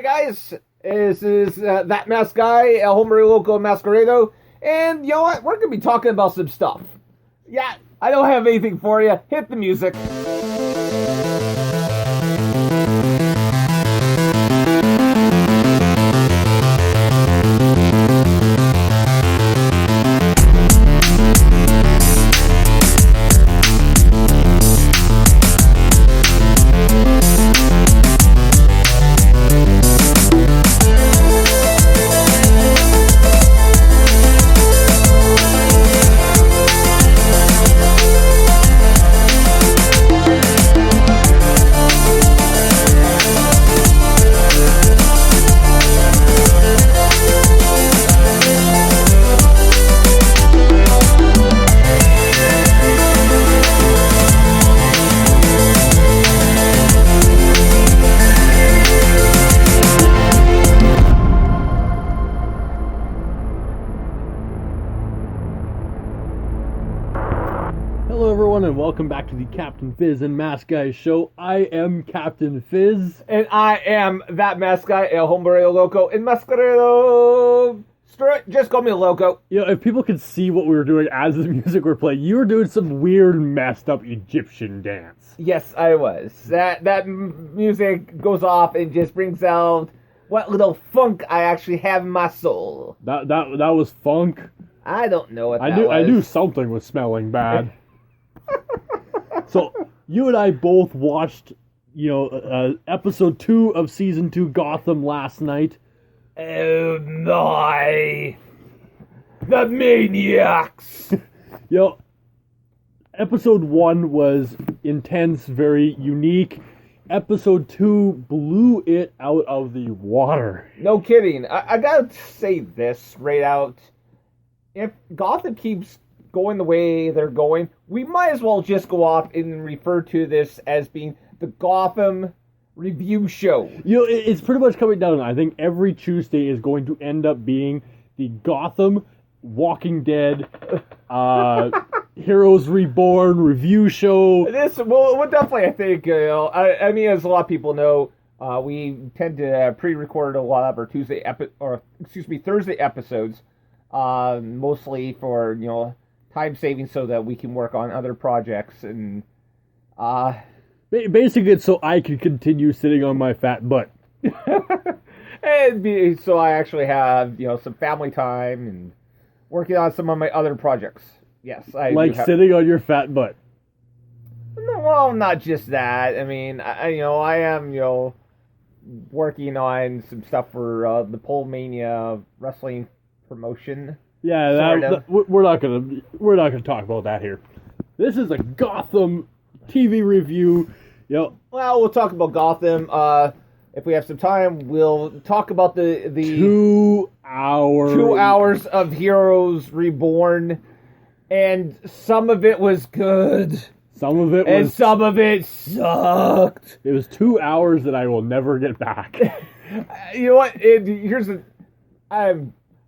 guys, this is That Mask Guy, El Hombre Loco Masquerado, and you know what? We're going to be talking about some stuff. Yeah, I don't have anything for you. Hit the music. Hello everyone and welcome back to the Captain Fizz and Mask Guy show. I am Captain Fizz. And I am That Mask Guy, El Hombre Loco Masquerado. Just call me Loco. You know, if people could see what we were doing as the music were playing, you were doing some weird, messed up Egyptian dance. Yes, I was. That music goes off and just brings out what little funk I actually have in my soul. That was funk. I don't know what that was. was. I knew something was smelling bad. So, you and I both watched, episode 2 of season 2 Gotham last night. Oh my! The maniacs! Episode 1 was intense, very unique. Episode 2 blew it out of the water. No kidding. I gotta say this right out. If Gotham keeps going the way they're going, we might as well just go off and refer to this as being the Gotham review show. It's pretty much coming down. I think every Tuesday is going to end up being the Gotham Walking Dead Heroes Reborn review show. Well, definitely, I think, I mean, as a lot of people know, we tend to pre-record a lot of our Thursday episodes, mostly for, time saving so that we can work on other projects and basically it's so I can continue sitting on my fat butt. And so I actually have some family time and working on some of my other projects. Yes, I like sitting on your fat butt. No, well, not just that. I mean, I am working on some stuff for the Pole Mania wrestling promotion. Yeah, we're not gonna talk about that here. This is a Gotham TV review. Well, we'll talk about Gotham. If we have some time, we'll talk about the 2 hours. 2 hours of Heroes Reborn, and some of it was good. Some of it and some of it sucked. It was 2 hours that I will never get back. You know what?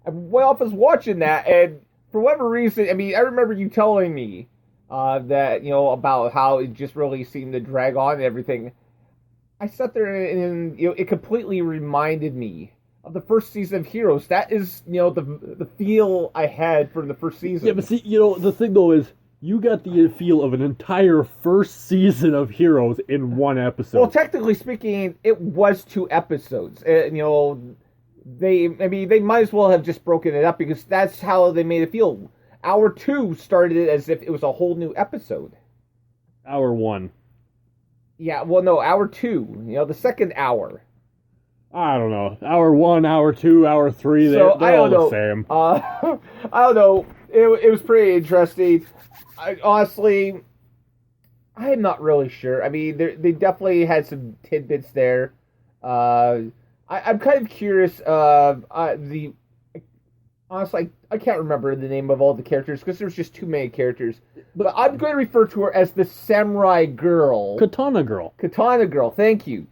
I was watching that, and for whatever reason, I mean, I remember you telling me that, about how it just really seemed to drag on and everything. I sat there and it completely reminded me of the first season of Heroes. That is, the feel I had from the first season. Yeah, but see, the thing though is, you got the feel of an entire first season of Heroes in one episode. Well, technically speaking, it was 2 episodes. They might as well have just broken it up because that's how they made it feel. Hour 2 started as if it was a whole new episode. Hour 1. Yeah, well, no, Hour 2. The second hour. I don't know. Hour 1, Hour 2, Hour 3, they're all the same. I don't know. It was pretty interesting. Honestly, I am not really sure. I mean, they definitely had some tidbits there. I'm kind of curious. Honestly, I can't remember the name of all the characters because there's just too many characters. But I'm going to refer to her as the Samurai Girl. Katana Girl. Katana Girl, thank you.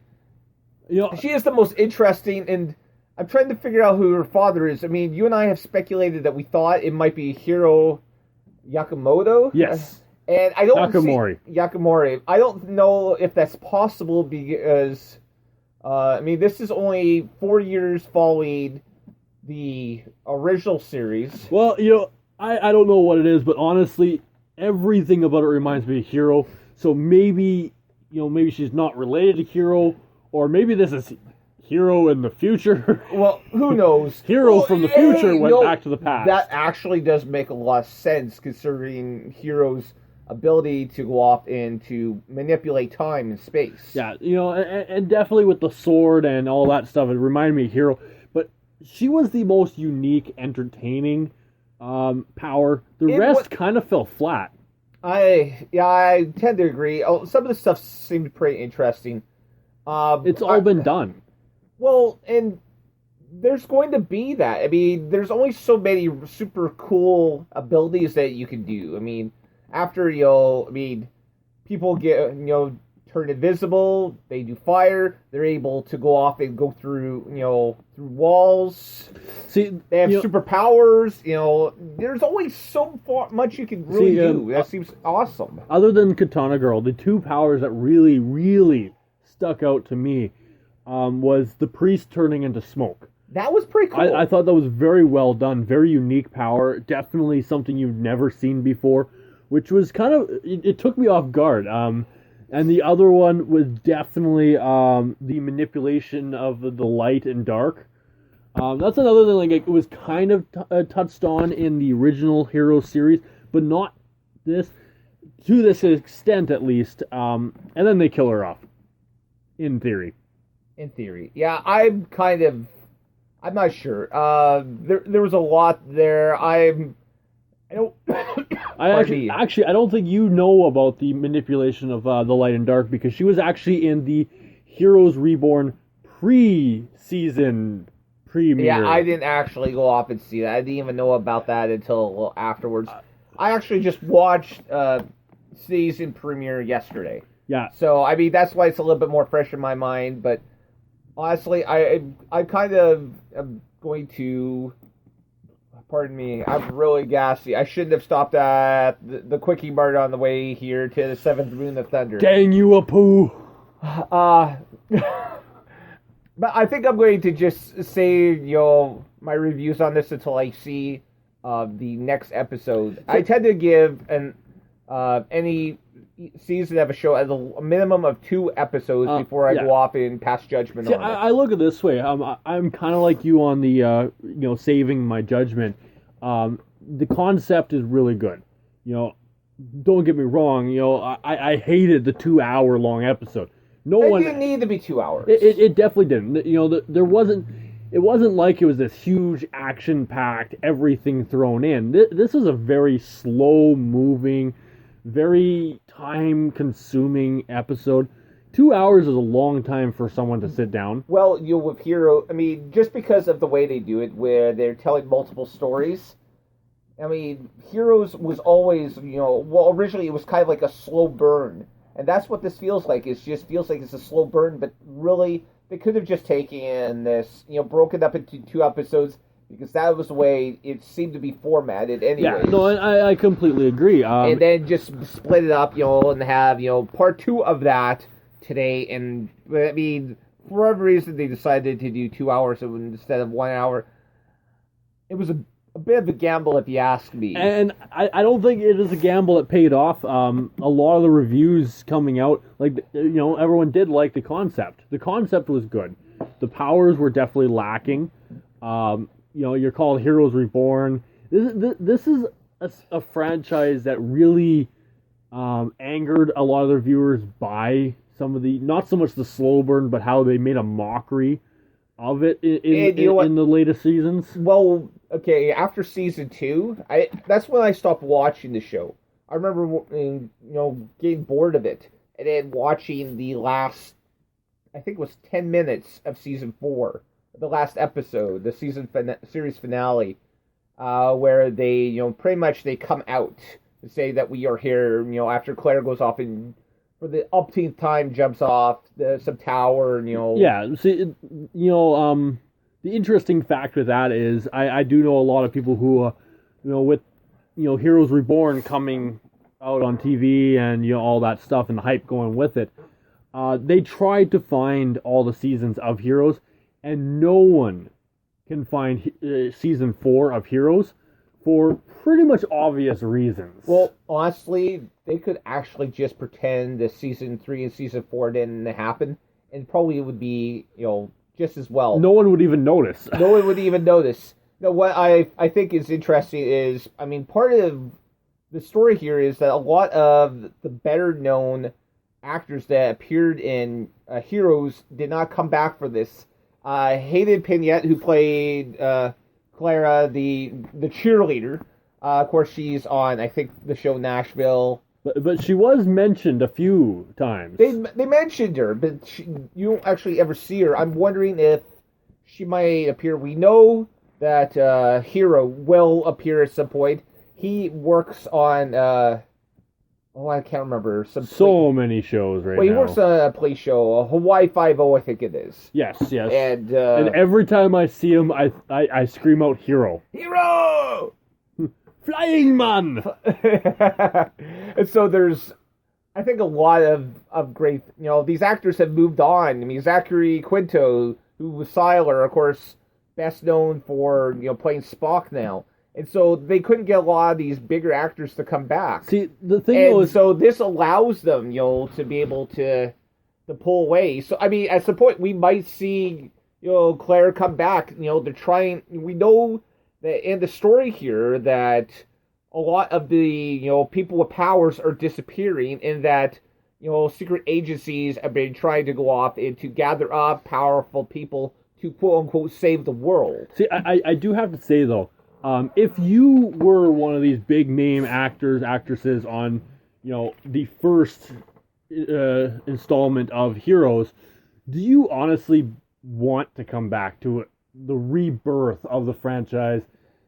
She is the most interesting, and I'm trying to figure out who her father is. I mean, you and I have speculated that we thought it might be Hiro Yakamoto. Yes. And I don't Yakamori. Yakamori. I don't know if that's possible because I mean, this is only 4 years following the original series. Well, I don't know what it is, but honestly, everything about it reminds me of Hero. So maybe she's not related to Hero, or maybe this is Hero in the future. Well, who knows? Hero from the future went back to the past. That actually does make a lot of sense, considering Hero's ability to go off and to manipulate time and space. Yeah, and definitely with the sword and all that stuff, it reminded me of Hero. But she was the most unique, entertaining power. The rest kind of fell flat. I tend to agree. Some of the stuff seemed pretty interesting. It's all been done. Well, and there's going to be that. I mean, there's only so many super cool abilities that you can do. I mean, after people get turn invisible. They do fire. They're able to go off and go through through walls. See, they have superpowers. There's only so much you can really do. That seems awesome. Other than Katana Girl, the two powers that really, really stuck out to me was the priest turning into smoke. That was pretty cool. I thought that was very well done. Very unique power. Definitely something you've never seen before, which was kind of... It took me off guard. And the other one was definitely the manipulation of the light and dark. That's another thing. Like, it was kind of touched on in the original Hero series, but not to this extent at least. And then they kill her off. In theory. Yeah, I'm not sure. There was a lot there. I don't. I don't think you know about the manipulation of the light and dark, because she was actually in the Heroes Reborn pre-season premiere. Yeah, I didn't actually go off and see that. I didn't even know about that until a little afterwards. I actually just watched season premiere yesterday. Yeah. So I mean, that's why it's a little bit more fresh in my mind. But honestly, I kind of am going to. Pardon me, I'm really gassy. I shouldn't have stopped at the Quickie Mart on the way here to the Seventh Moon of Thunder. Dang you, Apu! But I think I'm going to just save my reviews on this until I see the next episode. I tend to give any season of a show as a minimum of 2 episodes before I go off and pass judgment on it. I look at it this way. I'm kind of like you on the saving my judgment. The concept is really good. Don't get me wrong. I hated the 2-hour long episode. It didn't need to be 2 hours. It definitely didn't. There wasn't. It wasn't like it was this huge action-packed everything thrown in. This is a very slow-moving, very time-consuming episode. 2 hours is a long time for someone to sit down. Well, with Hero, I mean, just because of the way they do it, where they're telling multiple stories. I mean, Heroes was always, originally it was kind of like a slow burn. And that's what this feels like. It just feels like it's a slow burn, but really, they could have just taken this, broken up into 2 episodes, because that was the way it seemed to be formatted anyway. Yeah, no, I completely agree. And then just split it up, and have, part 2 of that today. And, I mean, for whatever reason, they decided to do 2 hours instead of 1 hour. It was a bit of a gamble, if you ask me. And I don't think it is a gamble that paid off. A lot of the reviews coming out, everyone did like the concept. The concept was good. The powers were definitely lacking. You're called Heroes Reborn. This is a franchise that really angered a lot of their viewers by some of the, not so much the slow burn, but how they made a mockery of it in the latest seasons. Well, okay, after season 2, that's when I stopped watching the show. I remember, getting bored of it, and then watching the last, I think it was 10 minutes of season 4. The last episode, the series finale, where they, pretty much they come out and say that we are here, after Claire goes off and for the umpteenth time jumps off some tower, Yeah, see, the interesting fact with that is I do know a lot of people who, with, Heroes Reborn coming out on TV and, all that stuff and the hype going with it, They tried to find all the seasons of Heroes, and no one can find season 4 of Heroes for pretty much obvious reasons. Well, honestly, they could actually just pretend that season 3 and season 4 didn't happen, and probably it would be, just as well. No one would even notice. No one would even notice. Now, what I think is interesting is, part of the story here is that a lot of the better-known actors that appeared in Heroes did not come back for this. Hayden Panettiere, who played Clara, the cheerleader. Of course, she's on, I think, the show Nashville. But she was mentioned a few times. They mentioned her, but you don't actually ever see her. I'm wondering if she might appear. We know that Hero will appear at some point. He works on, I can't remember. So many shows right now. Well, he works on a play show, Hawaii Five-0, I think it is. Yes. And every time I see him, I scream out Hero. Hero! Flying man! And so there's, I think, a lot of great, these actors have moved on. Zachary Quinto, who was Siler, of course, best known for, playing Spock now. And so they couldn't get a lot of these bigger actors to come back. See, the thing is... so this allows them, to be able to pull away. So, at some point, we might see, Claire come back. They're trying... We know that in the story here that a lot of the, people with powers are disappearing, and that, secret agencies have been trying to go off and to gather up powerful people to, quote-unquote, save the world. See, I do have to say, though, if you were one of these big name actors, actresses on, the first installment of Heroes, do you honestly want to come back to the rebirth of the franchise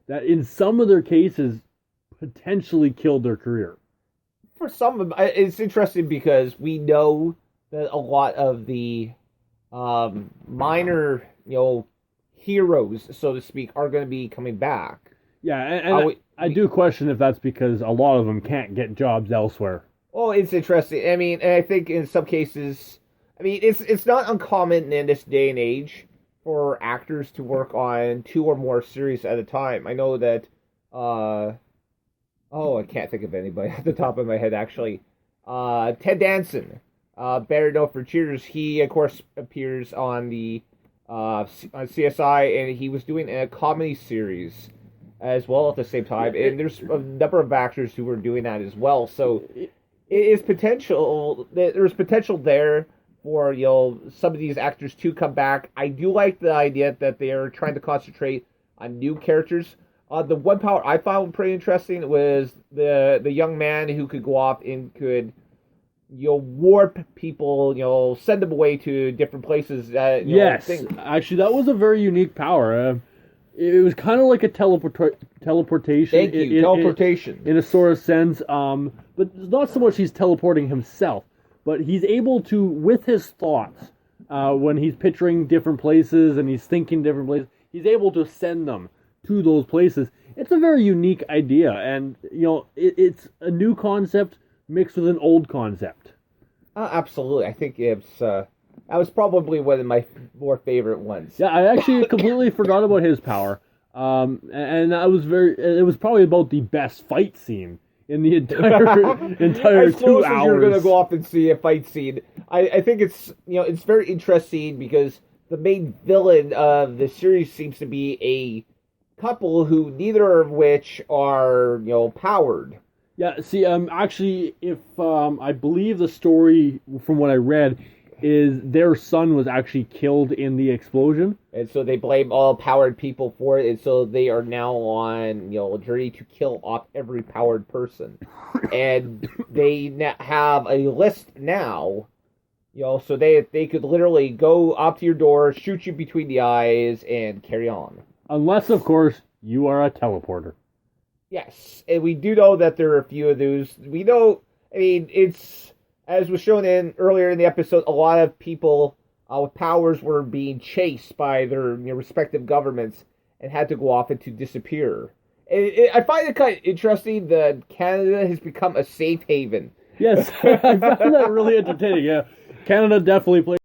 that in some of their cases potentially killed their career? For some of them, it's interesting because we know that a lot of the minor, heroes, so to speak, are going to be coming back. Yeah, and I do question if that's because a lot of them can't get jobs elsewhere. Well, it's interesting. And I think in some cases, it's not uncommon in this day and age for actors to work on 2 or more series at a time. I know that, I can't think of anybody at the top of my head, actually. Ted Danson, better known for Cheers, he, of course, appears on the on CSI, and he was doing a comedy series as well at the same time, and there's a number of actors who were doing that as well, so it is potential, there's potential there for, some of these actors to come back. I do like the idea that they are trying to concentrate on new characters. The one power I found pretty interesting was the young man who could go off and could, warp people, send them away to different places. Yes, actually, that was a very unique power. It was kind of like a teleportation. Thank you, teleportation. In a sort of sense, but not so much he's teleporting himself, but he's able to, with his thoughts, when he's picturing different places and he's thinking different places, he's able to send them to those places. It's a very unique idea, and it's a new concept mixed with an old concept. Absolutely, I think it's that was probably one of my more favorite ones. Yeah, I actually completely forgot about his power, and that was it was probably about the best fight scene in the entire 2 hours. You're going to go off and see a fight scene. I think it's it's very interesting because the main villain of the series seems to be a couple who neither of which are powered. Yeah, see, actually, if I believe the story from what I read is their son was actually killed in the explosion, and so they blame all powered people for it, and so they are now on a journey to kill off every powered person, and they have a list now, so they could literally go up to your door, shoot you between the eyes, and carry on. Unless, of course, you are a teleporter. Yes, and we do know that there are a few of those. We know, it's, as was shown earlier in the episode, a lot of people with powers were being chased by their respective governments and had to go off and to disappear. I find it kind of interesting that Canada has become a safe haven. Yes, I find that really entertaining, yeah. Canada definitely played